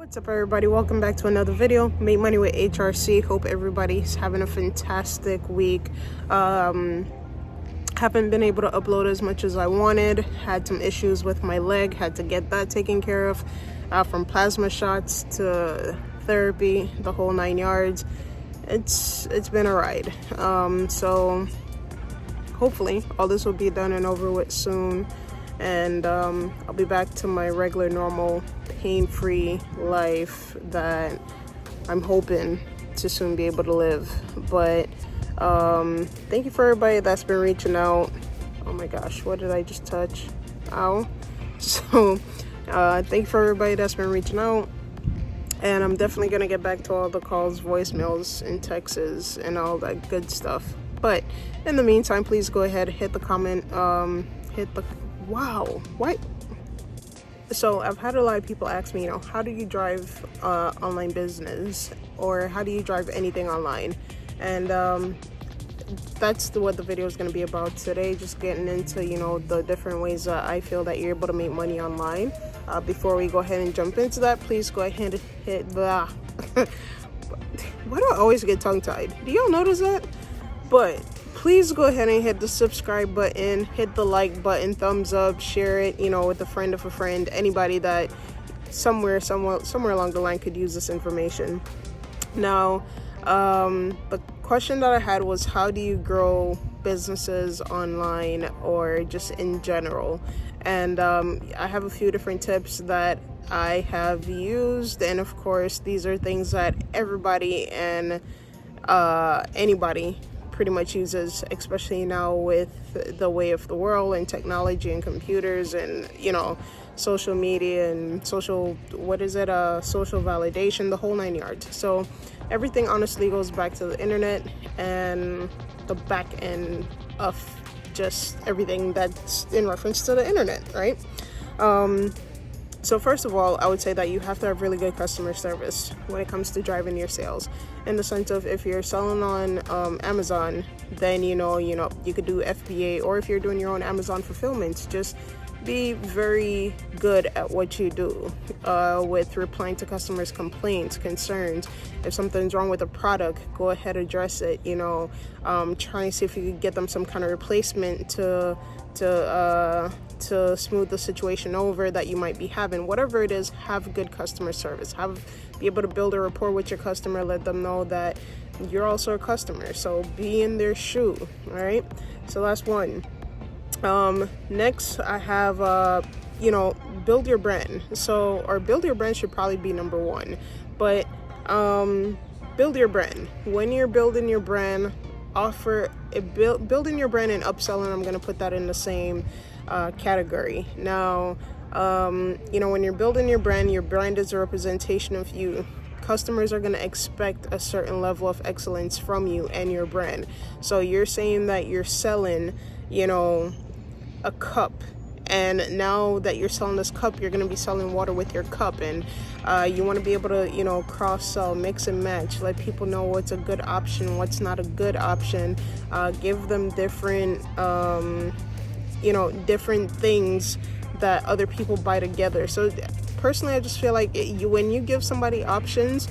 What's up, everybody? Welcome back to another video. Make money with HRC. Hope everybody's having a fantastic week. Haven't been able to upload as much as I wanted. Had some issues with my leg. Had to get that taken care of, from plasma shots to therapy, the whole 9 yards. It's been a ride. So hopefully all this will be done and over with soon, and I'll be back to my regular, normal, pain-free life that I'm hoping to soon be able to live. But thank you for everybody that's been reaching out. Oh my gosh, what did I just touch? Ow. So thank you for everybody that's been reaching out, and I'm definitely gonna get back to all the calls, voicemails, and texts and all that good stuff. But in the meantime, please go ahead, hit the comment, wow, what? So I've had a lot of people ask me, how do you drive online business, or how do you drive anything online? And that's what the video is going to be about today, just getting into, the different ways that I feel that you're able to make money online. Before we go ahead and jump into that, please go ahead and hit the... Why do I always get tongue-tied? Do y'all notice that? But please go ahead and hit the subscribe button, hit the like button, thumbs up, share it, with a friend of a friend, anybody that somewhere along the line could use this information. Now, the question that I had was, how do you grow businesses online or just in general? And I have a few different tips that I have used, and of course these are things that everybody and anybody pretty much uses, especially now with the way of the world and technology and computers and social media and social validation, the whole 9 yards. So everything honestly goes back to the internet and the back end of just everything that's in reference to the internet, right? So first of all, I would say that you have to have really good customer service when it comes to driving your sales. In the sense of, if you're selling on Amazon, then you could do FBA, or if you're doing your own Amazon fulfillment, just be very good at what you do with replying to customers' complaints, concerns. If something's wrong with a product, go ahead, address it. Try and see if you could get them some kind of replacement to smooth the situation over that you might be having. Whatever it is, have good customer service. Be able to build a rapport with your customer. Let them know that you're also a customer. So be in their shoe. All right. So that's one. Next, I have build your brand. Or build your brand should probably be number one. But build your brand. When you're building your brand, building your brand and upselling, I'm going to put that in the same category. Now, when you're building your brand is a representation of you. Customers are going to expect a certain level of excellence from you and your brand. So you're saying that you're selling, a cup, and now that you're selling this cup, you're going to be selling water with your cup, and you want to be able to cross-sell, mix and match, let people know what's a good option, what's not a good option, give them different different things that other people buy together. So personally, I just feel like when you give somebody options,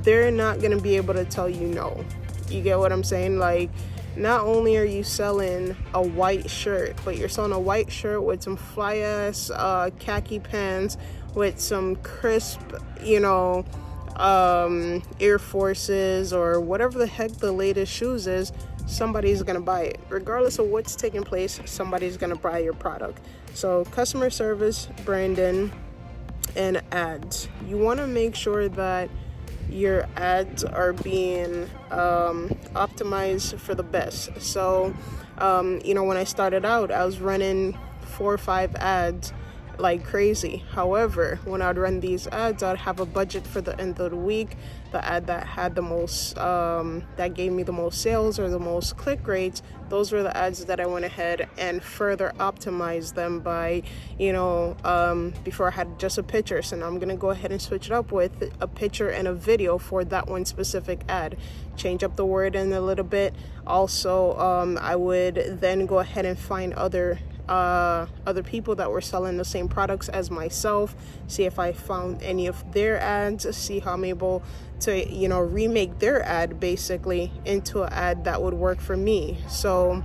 they're not going to be able to tell you no. You get what I'm saying? Like, not only are you selling a white shirt, but you're selling a white shirt with some fly ass khaki pants, with some crisp, Air Forces, or whatever the heck the latest shoes is. Somebody's gonna buy it. Regardless of what's taking place, somebody's gonna buy your product. So customer service, branding, and ads. You want to make sure that your ads are being optimized for the best. So when I started out, I was running 4 or 5 ads like crazy. However, when I'd run these ads, I'd have a budget for the end of the week. The ad that had the most that gave me the most sales or the most click rates, those were the ads that I went ahead and further optimized them by, before I had just a picture. So now I'm gonna go ahead and switch it up with a picture and a video for that one specific ad. Change up the word in a little bit. Also, I would then go ahead and find other other people that were selling the same products as myself, see if I found any of their ads, see how I'm able to, remake their ad basically into an ad that would work for me. So,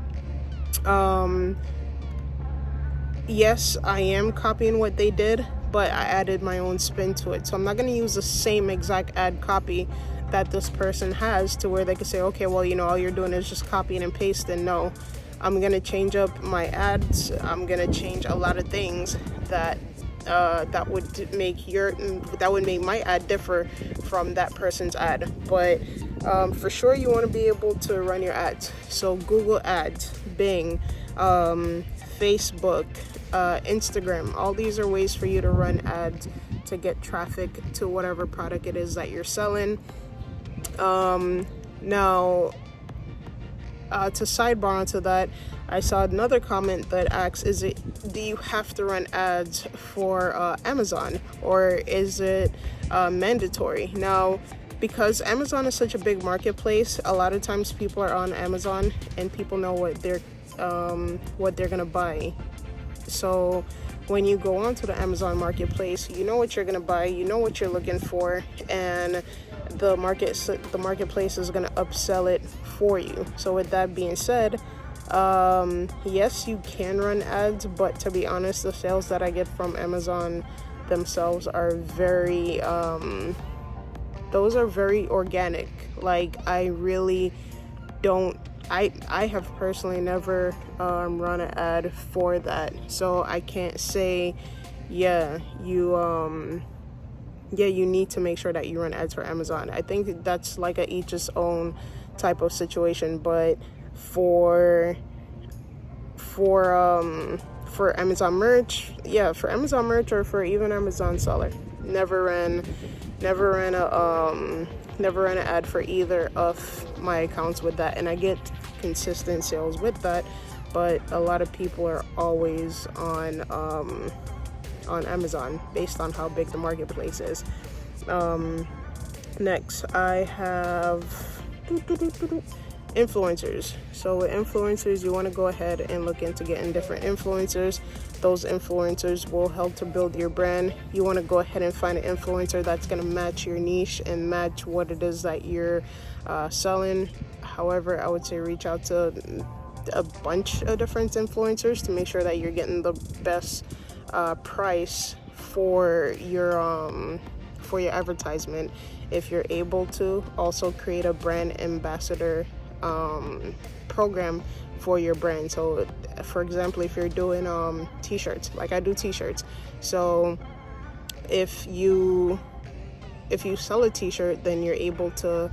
yes, I am copying what they did, but I added my own spin to it. So I'm not going to use the same exact ad copy that this person has to where they can say, okay, well, all you're doing is just copying and pasting. No, I'm going to change up my ads. I'm going to change a lot of things that would make my ad differ from that person's ad. But for sure, you want to be able to run your ads. So Google Ads, Bing, Facebook, Instagram, all these are ways for you to run ads to get traffic to whatever product it is that you're selling. Now, to sidebar onto that, I saw another comment that asks, do you have to run ads for Amazon, or is it mandatory? Now, because Amazon is such a big marketplace, a lot of times people are on Amazon and people know what they're gonna buy. So when you go onto the Amazon marketplace, you know what you're gonna buy, you know what you're looking for, and the marketplace is gonna upsell it for you. So with that being said, yes, you can run ads, but to be honest, the sales that I get from Amazon themselves are very those are very organic. Like, I really don't, I have personally never run an ad for that, so I can't say you need to make sure that you run ads for Amazon. I think that's like a each its own type of situation. But for Amazon merch, for Amazon merch or for even Amazon seller, never ran an ad for either of my accounts with that, and I get consistent sales with that. But a lot of people are always on Amazon based on how big the marketplace is. Next, I have influencers. So with influencers, you want to go ahead and look into getting different influencers. Those influencers will help to build your brand. You want to go ahead and find an influencer that's going to match your niche and match what it is that you're selling. However, I would say reach out to a bunch of different influencers to make sure that you're getting the best price for your advertisement. If you're able to, also create a brand ambassador program for your brand. So for example, if you're doing t-shirts, like I do t-shirts, so if you sell a t-shirt, then you're able to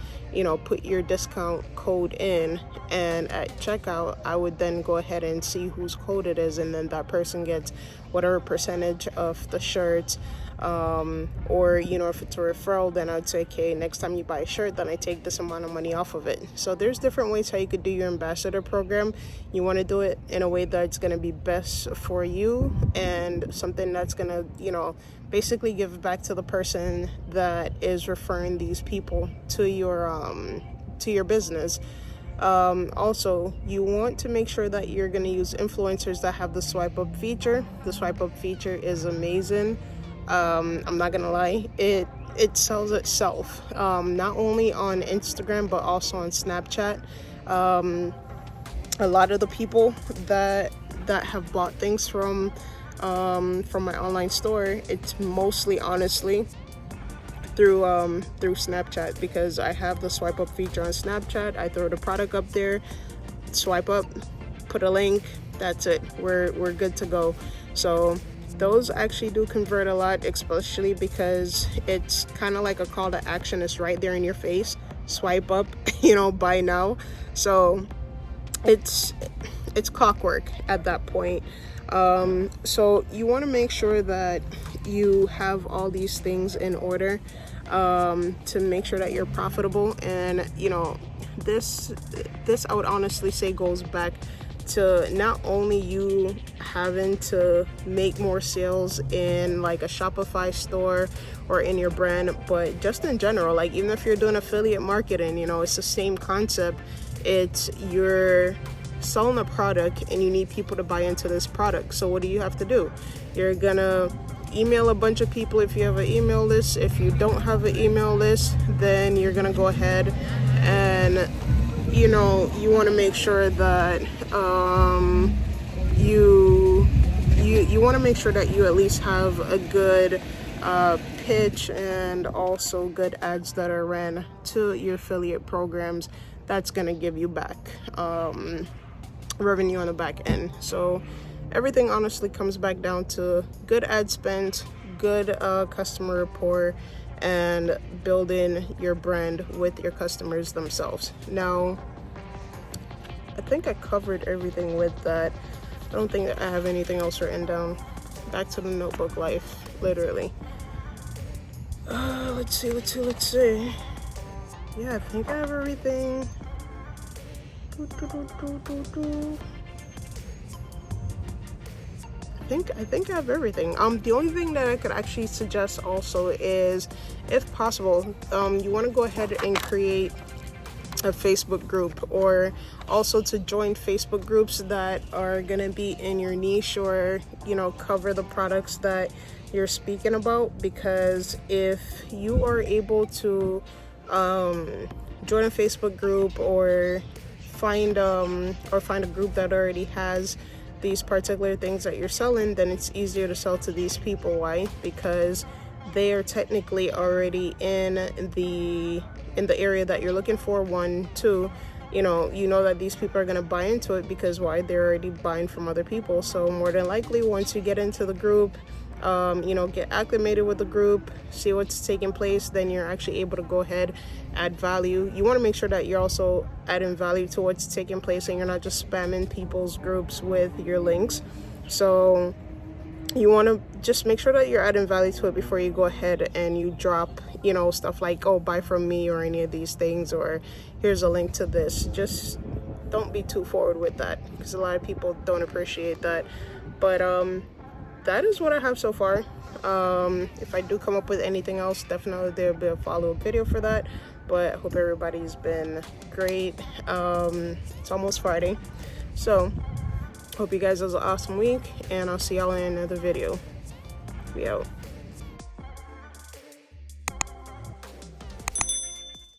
put your discount code in, and at checkout I would then go ahead and see whose code it is, and then that person gets whatever percentage of the shirts. Or if it's a referral, then I'd say, okay, next time you buy a shirt, then I take this amount of money off of it. So there's different ways how you could do your ambassador program. You want to do it in a way that's going to be best for you, and something that's going to basically give back to the person that is referring these people to your business. Also, you want to make sure that you're going to use influencers that have the swipe up feature. The swipe up feature is amazing. I'm not gonna lie, it sells itself, not only on Instagram but also on Snapchat. A lot of the people that have bought things from my online store, it's mostly honestly through Snapchat, because I have the swipe up feature on Snapchat. I throw the product up there, swipe up, put a link, that's it, we're good to go. So those actually do convert a lot, especially because it's kind of like a call to action. It's right there in your face. Swipe up, buy now. So it's clockwork at that point. So you want to make sure that you have all these things in order to make sure that you're profitable. And this I would honestly say goes back to not only you having to make more sales in like a Shopify store or in your brand, but just in general, like even if you're doing affiliate marketing, it's the same concept. It's you're selling a product and you need people to buy into this product. So what do you have to do? You're gonna email a bunch of people if you have an email list. If you don't have an email list, then you're gonna go ahead and you want to make sure that you want to make sure that you at least have a good pitch and also good ads that are ran to your affiliate programs. That's going to give you back revenue on the back end. So everything honestly comes back down to good ad spend, good customer rapport, and building your brand with your customers themselves. Now, I think I covered everything with that. I don't think I have anything else written down. Back to the notebook life, literally. Let's see. Yeah, I think I have everything. I think I have everything. The only thing that I could actually suggest also is, if possible, you want to go ahead and create a Facebook group, or also to join Facebook groups that are going to be in your niche, or cover the products that you're speaking about. Because if you are able to join a Facebook group, or find a group that already has these particular things that you're selling, then it's easier to sell to these people. Why? Because they are technically already in the area that you're looking for. 1, 2, you know that these people are going to buy into it, because why? They're already buying from other people. So more than likely, once you get into the group, get acclimated with the group, see what's taking place, then you're actually able to go ahead, add value. You want to make sure that you're also adding value to what's taking place, and you're not just spamming people's groups with your links. So you want to just make sure that you're adding value to it before you go ahead and you drop stuff like, oh, buy from me, or any of these things, or here's a link to this. Just don't be too forward with that, because a lot of people don't appreciate that. But that is what I have so far. If I do come up with anything else, definitely there'll be a follow-up video for that. But I hope everybody's been great. It's almost Friday, so hope you guys have an awesome week, and I'll see y'all in another video. We out.